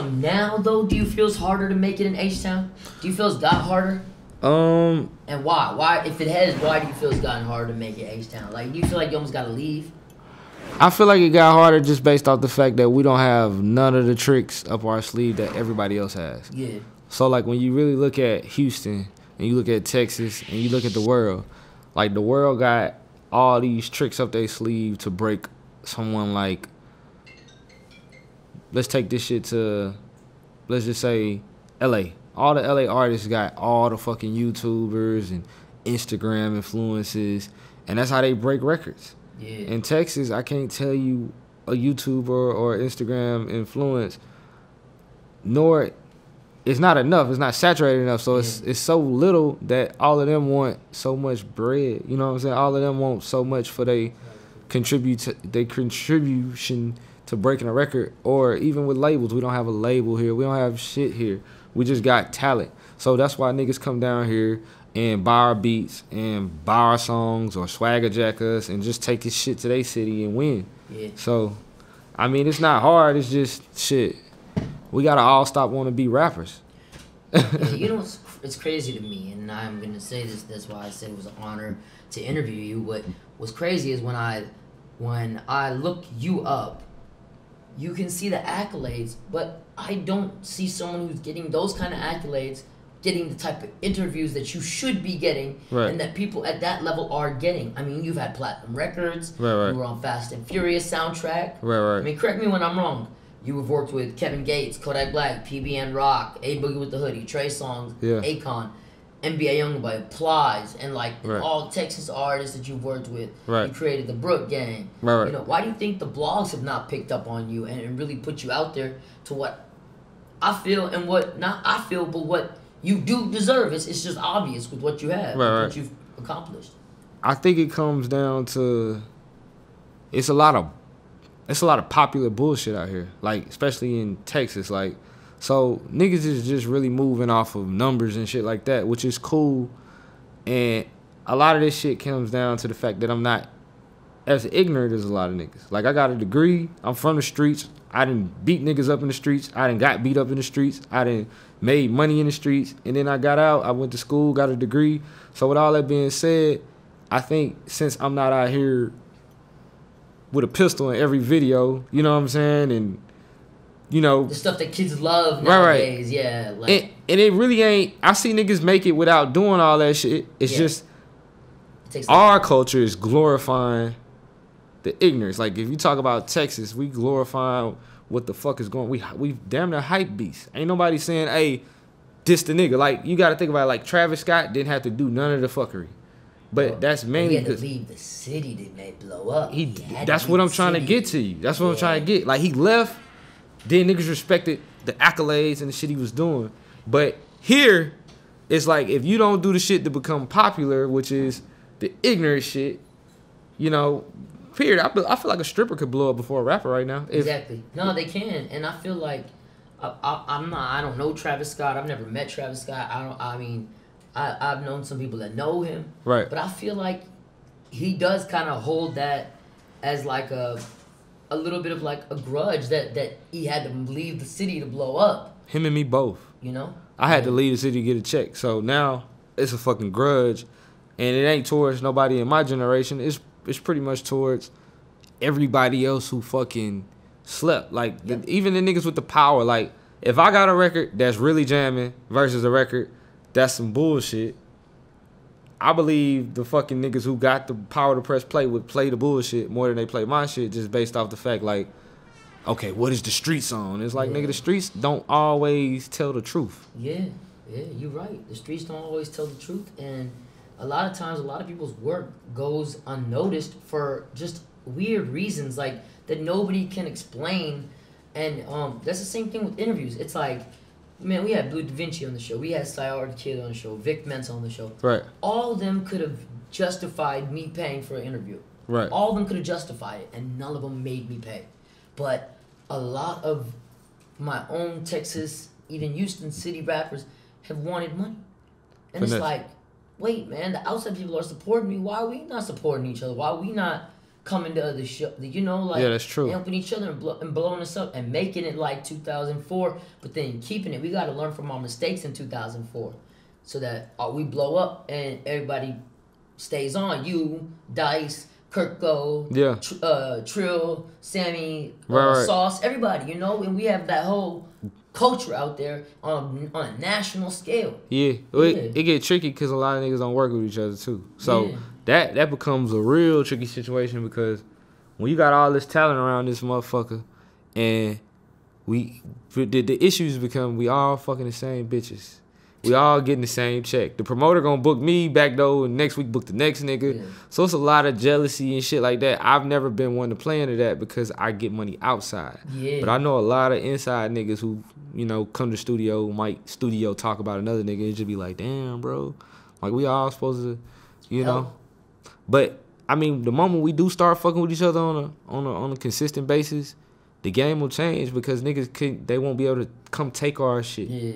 now though, do you feel it's harder to make it in H-Town? Do you feel it's got harder? And why? Why, if it has, why do you feel it's gotten harder to make it H-Town? Like, do you feel like you almost gotta leave? I feel like it got harder just based off the fact that we don't have none of the tricks up our sleeve that everybody else has. Yeah. So, like, when you really look at Houston and you look at Texas and you look at the world, like, the world got all these tricks up their sleeve to break someone like, let's take this shit to, let's just say, L.A. All the L.A. artists got all the fucking YouTubers and Instagram influences, and that's how they break records. Yeah. In Texas, I can't tell you a YouTuber or Instagram influence, nor it's not enough. It's not saturated enough. So it's so little that all of them want so much bread. You know what I'm saying? All of them want so much for their contribution to breaking a record. Or even with labels, we don't have a label here. We don't have shit here. We just got talent. So that's why niggas come down here and buy our beats and buy our songs or swagger jack us and just take this shit to their city and win. Yeah. So, I mean, it's not hard. It's just shit. We gotta all stop wanting to be rappers. Yeah, you know, it's crazy to me, and I'm gonna say this. That's why I said it was an honor to interview you. What was crazy is when I look you up, you can see the accolades, but I don't see someone who's getting those kind of accolades, getting the type of interviews that you should be getting, right, and that people at that level are getting. I mean, you've had platinum records. Right. You were on Fast and Furious soundtrack. Right. I mean, correct me when I'm wrong. You have worked with Kevin Gates, Kodak Black, PBN Rock, A Boogie with the Hoodie, Trey Songz, Akon, NBA Youngboy, Plies, and like all Texas artists that you've worked with. Right. You created the Brook Gang. Right. You know, why do you think the blogs have not picked up on you and really put you out there to what I feel and what not I feel, but what you do deserve? It's just obvious with what you have, what you've accomplished. I think it comes down to it's a lot of popular bullshit out here, like especially in Texas. Like, so niggas is just really moving off of numbers and shit like that, which is cool. And a lot of this shit comes down to the fact that I'm not as ignorant as a lot of niggas. Like, I got a degree. I'm from the streets. I done beat niggas up in the streets. I done got beat up in the streets. I done made money in the streets. And then I got out. I went to school, got a degree. So with all that being said, I think since I'm not out here with a pistol in every video, you know what I'm saying? And, you know, the stuff that kids love nowadays, yeah. Like, and it really ain't, I see niggas make it without doing all that shit. It's just, our culture is glorifying the ignorance. Like, if you talk about Texas, we glorify what the fuck is going, we damn near hype beasts. Ain't nobody saying, hey, this the nigga. Like, you gotta think about it, like, Travis Scott didn't have to do none of the fuckery. But that's mainly because he had to leave the city to make blow up. That's what I'm trying to get to you. That's what I'm trying to get. Like, he left, then niggas respected the accolades and the shit he was doing. But here, it's like, if you don't do the shit to become popular, which is the ignorant shit, you know, period. I feel like a stripper could blow up before a rapper right now. Exactly. No, they can. And I feel like, I don't know Travis Scott. I've never met Travis Scott. I've known some people that know him. Right. But I feel like he does kind of hold that as like a little bit of like a grudge that he had to leave the city to blow up. Him and me both. You know? I had to leave the city to get a check. So now it's a fucking grudge. And it ain't towards nobody in my generation. It's pretty much towards everybody else who fucking slept. Like, even the niggas with the power. Like, if I got a record that's really jamming versus a record that's some bullshit, I believe the fucking niggas who got the power to press play would play the bullshit more than they play my shit, just based off the fact, like, okay, what is the streets on? It's like, nigga, the streets don't always tell the truth. Yeah, you're right. The streets don't always tell the truth, and a lot of times, a lot of people's work goes unnoticed for just weird reasons, like, that nobody can explain, and that's the same thing with interviews. It's like, man, we had Blue Da Vinci on the show. We had Syard Kid on the show. Vic Mensa on the show. Right. All of them could have justified me paying for an interview. Right. All of them could have justified it, and none of them made me pay. But a lot of my own Texas, even Houston city rappers have wanted money. And it's like, wait, man, the outside people are supporting me. Why are we not supporting each other? Why are we not coming to other show, you know, like Yeah, that's true. helping each other and blowing us up and making it like 2004, but then keeping it. We got to learn from our mistakes in 2004, so that we blow up and everybody stays on. You, Dice, Kirko, Yeah. Trill, Sammy, Right. Sauce, everybody, you know, and we have that whole culture out there on a national scale. Yeah, it get tricky because a lot of niggas don't work with each other too. So Yeah. that becomes a real tricky situation because when you got all this talent around this motherfucker, and the issues become we all fucking the same bitches. We all getting the same check. The promoter gonna book me back though, and next week book the next nigga. Yeah. So it's a lot of jealousy and shit like that. I've never been one to play into that because I get money outside. Yeah. But I know a lot of inside niggas who, you know, come to studio, might studio talk about another nigga and just be like, damn, bro. Like we all supposed to, you know. But I mean, the moment we do start fucking with each other on a consistent basis, the game will change because niggas they won't be able to come take our shit. Yeah.